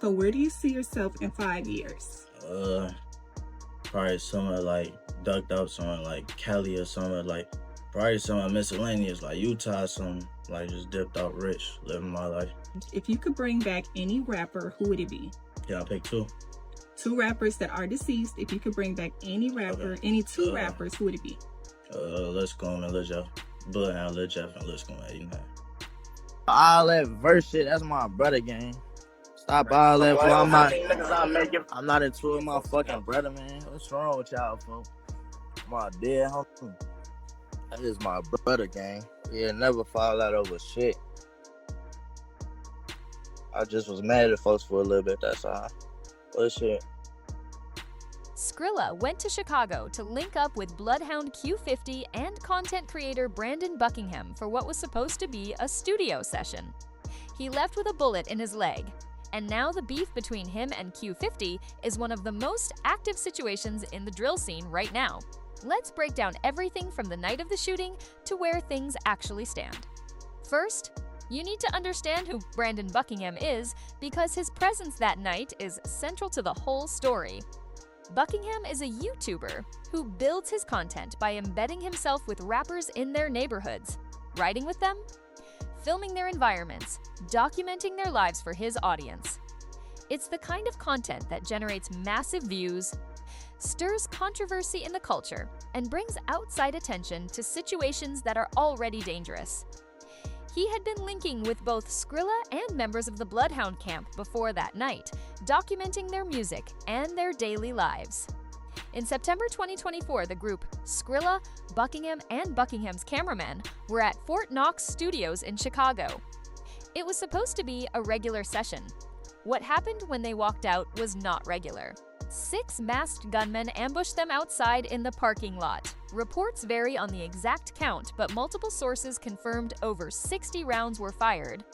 So where do you see yourself in 5 years? Probably somewhere like ducked up, somewhere like Cali or somewhere like probably somewhere miscellaneous like Utah, something like just dipped out rich, living my life. If you could bring back any rapper, who would it be? Yeah, I'll pick two. Two rappers that are deceased. If you could bring back any rapper, any two rappers, who would it be? Let's go on and Lil Jeff. Bloodhound, Lil Jeff, and let's go on, you know. All that verse shit, that's my brother gang. Stop all that, bro. I'm not into it, my fucking brother, man. What's wrong with y'all, folks? My dead homie. That is my brother, gang. Yeah, never fall out over shit. I just was mad at folks for a little bit, that's all. But shit. Skrilla went to Chicago to link up with Bloodhound Q50 and content creator Brandon Buckingham for what was supposed to be a studio session. He left with a bullet in his leg, and now the beef between him and Q50 is one of the most active situations in the drill scene right now. Let's break down everything from the night of the shooting to where things actually stand. First, you need to understand who Brandon Buckingham is because his presence that night is central to the whole story. Buckingham is a YouTuber who builds his content by embedding himself with rappers in their neighborhoods, writing with them, filming their environments, documenting their lives for his audience. It's the kind of content that generates massive views, stirs controversy in the culture, and brings outside attention to situations that are already dangerous. He had been linking with both Skrilla and members of the Bloodhound camp before that night, documenting their music and their daily lives. In September 2024, the group Skrilla, Buckingham, and Buckingham's cameraman were at Fort Knox Studios in Chicago. It was supposed to be a regular session. What happened when they walked out was not regular. 6 masked gunmen ambushed them outside in the parking lot. Reports vary on the exact count, but multiple sources confirmed over 60 rounds were fired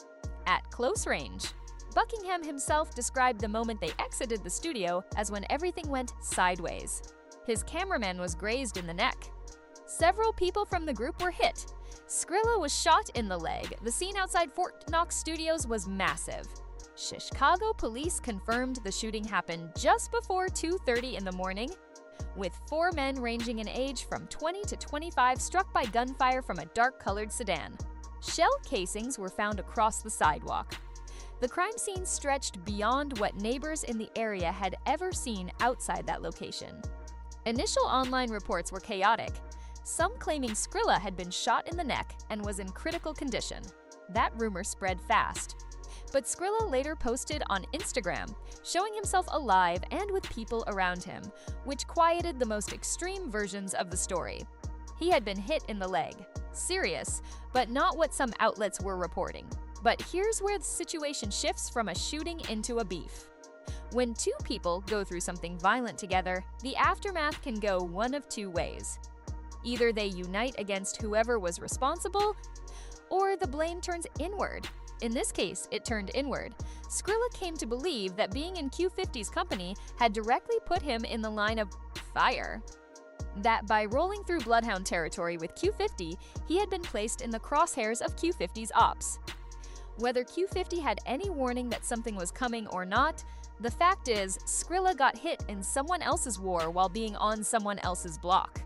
at close range. Buckingham himself described the moment they exited the studio as when everything went sideways. His cameraman was grazed in the neck. Several people from the group were hit. Skrilla was shot in the leg. The scene outside Fort Knox Studios was massive. Chicago police confirmed the shooting happened just before 2:30 in the morning, with 4 men ranging in age from 20 to 25 struck by gunfire from a dark-colored sedan. Shell casings were found across the sidewalk. The crime scene stretched beyond what neighbors in the area had ever seen outside that location. Initial online reports were chaotic, some claiming Skrilla had been shot in the neck and was in critical condition. That rumor spread fast. But Skrilla later posted on Instagram, showing himself alive and with people around him, which quieted the most extreme versions of the story. He had been hit in the leg. Serious, but not what some outlets were reporting. But here's where the situation shifts from a shooting into a beef. When 2 people go through something violent together, the aftermath can go one of 2 ways. Either they unite against whoever was responsible, or the blame turns inward. In this case, it turned inward. Skrilla came to believe that being in Q50's company had directly put him in the line of fire. That by rolling through Bloodhound territory with Q50, he had been placed in the crosshairs of Q50's ops. Whether Q50 had any warning that something was coming or not, the fact is, Skrilla got hit in someone else's war while being on someone else's block.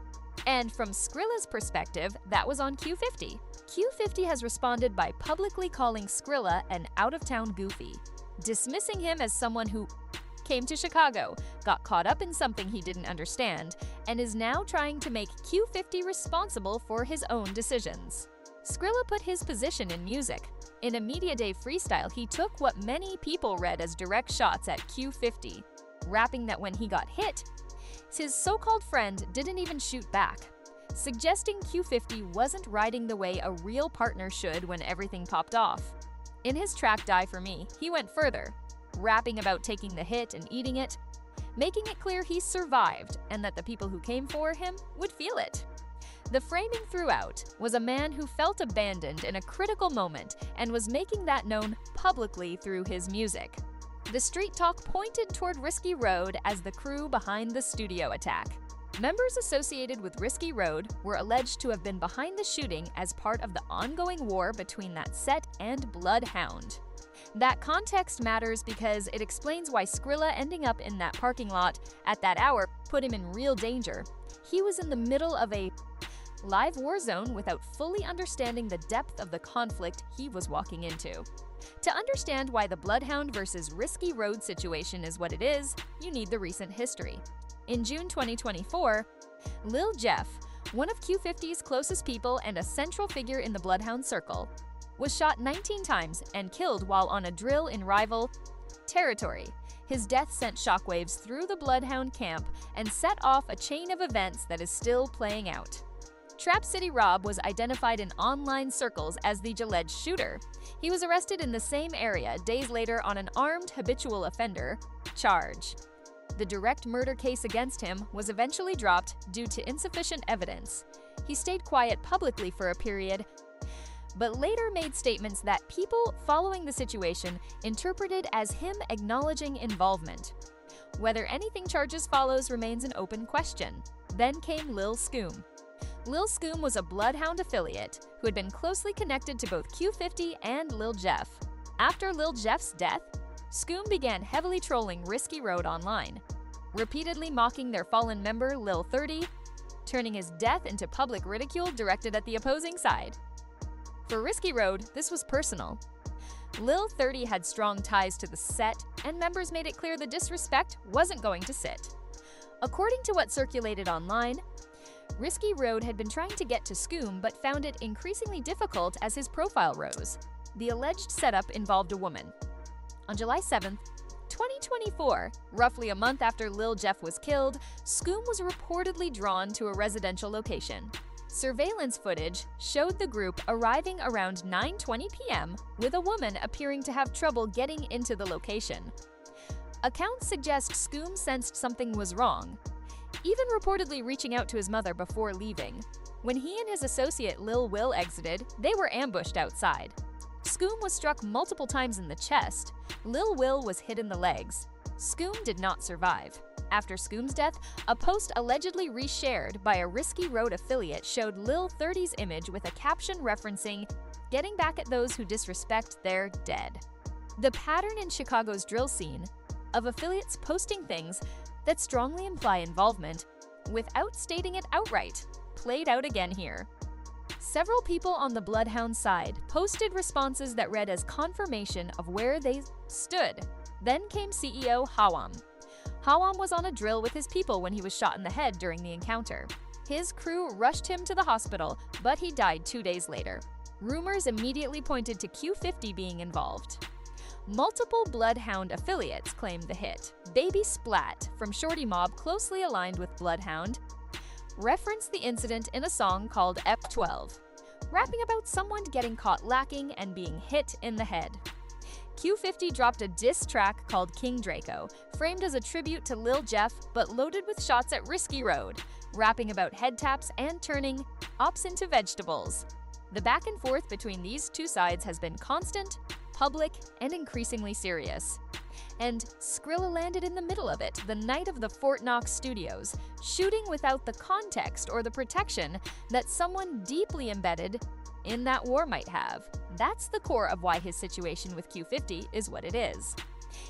And from Skrilla's perspective, that was on Q50. Q50 has responded by publicly calling Skrilla an out-of-town goofy, dismissing him as someone who came to Chicago, got caught up in something he didn't understand, and is now trying to make Q50 responsible for his own decisions. Skrilla put his position in music. In a Media Day freestyle, he took what many people read as direct shots at Q50, rapping that when he got hit, his so-called friend didn't even shoot back, suggesting Q50 wasn't riding the way a real partner should when everything popped off. In his track Die For Me, he went further, rapping about taking the hit and eating it, making it clear he survived and that the people who came for him would feel it. The framing throughout was a man who felt abandoned in a critical moment and was making that known publicly through his music. The street talk pointed toward Risky Road as the crew behind the studio attack. Members associated with Risky Road were alleged to have been behind the shooting as part of the ongoing war between that set and Bloodhound. That context matters because it explains why Skrilla ending up in that parking lot at that hour put him in real danger. He was in the middle of a live war zone without fully understanding the depth of the conflict he was walking into. To understand why the Bloodhound versus Risky Road situation is what it is, you need the recent history. In June 2024, Lil Jeff, one of Q50's closest people and a central figure in the Bloodhound circle, was shot 19 times and killed while on a drill in rival territory. His death sent shockwaves through the Bloodhound camp and set off a chain of events that is still playing out. Trap City Rob was identified in online circles as the alleged shooter. He was arrested in the same area days later on an armed habitual offender charge. The direct murder case against him was eventually dropped due to insufficient evidence. He stayed quiet publicly for a period, but later made statements that people following the situation interpreted as him acknowledging involvement. Whether anything charges follows remains an open question. Then came Lil Scoom. Lil Scoom was a Bloodhound affiliate who had been closely connected to both Q50 and Lil Jeff. After Lil Jeff's death, Scoom began heavily trolling Risky Road online, repeatedly mocking their fallen member Lil 30, turning his death into public ridicule directed at the opposing side. For Risky Road, this was personal. Lil 30 had strong ties to the set, and members made it clear the disrespect wasn't going to sit. According to what circulated online, Risky Road had been trying to get to Scoom but found it increasingly difficult as his profile rose. The alleged setup involved a woman. On July 7th, 2024, roughly a month after Lil Jeff was killed, Scoom was reportedly drawn to a residential location. Surveillance footage showed the group arriving around 9:20 p.m. with a woman appearing to have trouble getting into the location. Accounts suggest Scoom sensed something was wrong, even reportedly reaching out to his mother before leaving. When he and his associate Lil Will exited, they were ambushed outside. Scoom was struck multiple times in the chest. Lil Will was hit in the legs. Scoom did not survive. After Scoom's death, a post allegedly reshared by a Risky Road affiliate showed Lil 30's image with a caption referencing, "Getting back at those who disrespect their dead." The pattern in Chicago's drill scene of affiliates posting things that strongly imply involvement without stating it outright played out again here. Several people on the Bloodhound side posted responses that read as confirmation of where they stood. Then came CEO Hawam. Hawam was on a drill with his people when he was shot in the head during the encounter. His crew rushed him to the hospital, but he died 2 days later. Rumors immediately pointed to Q50 being involved. Multiple Bloodhound affiliates claimed the hit. Baby Splat from Shorty Mob, closely aligned with Bloodhound, referenced the incident in a song called F12, rapping about someone getting caught lacking and being hit in the head. Q50 dropped a diss track called King Draco, framed as a tribute to Lil Jeff but loaded with shots at Risky Road, rapping about head taps and turning ops into vegetables. The back and forth between these two sides has been constant, public, and increasingly serious. And Skrilla landed in the middle of it the night of the Fort Knox studios, shooting without the context or the protection that someone deeply embedded in that war might have. That's the core of why his situation with Q50 is what it is.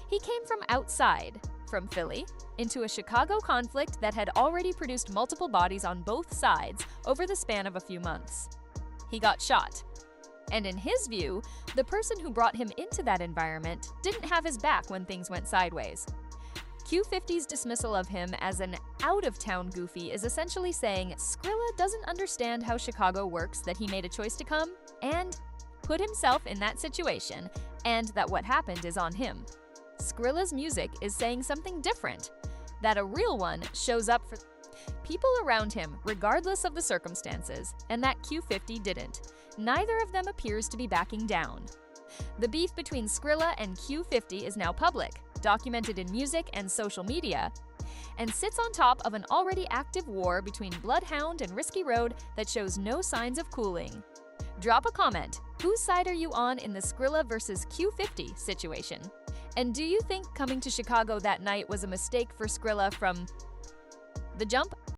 He came from outside, from Philly, into a Chicago conflict that had already produced multiple bodies on both sides over the span of a few months. He got shot. And in his view, the person who brought him into that environment didn't have his back when things went sideways. Q50's dismissal of him as an out-of-town goofy is essentially saying Skrilla doesn't understand how Chicago works, that he made a choice to come and put himself in that situation, and that what happened is on him. Skrilla's music is saying something different, that a real one shows up for people around him regardless of the circumstances, and that Q50 didn't. Neither of them appears to be backing down. The beef between Skrilla and Q50 is now public, documented in music and social media, and sits on top of an already active war between Bloodhound and Risky Road that shows no signs of cooling. Drop a comment. Whose side are you on in the Skrilla versus Q50 situation? And do you think coming to Chicago that night was a mistake for Skrilla from the jump?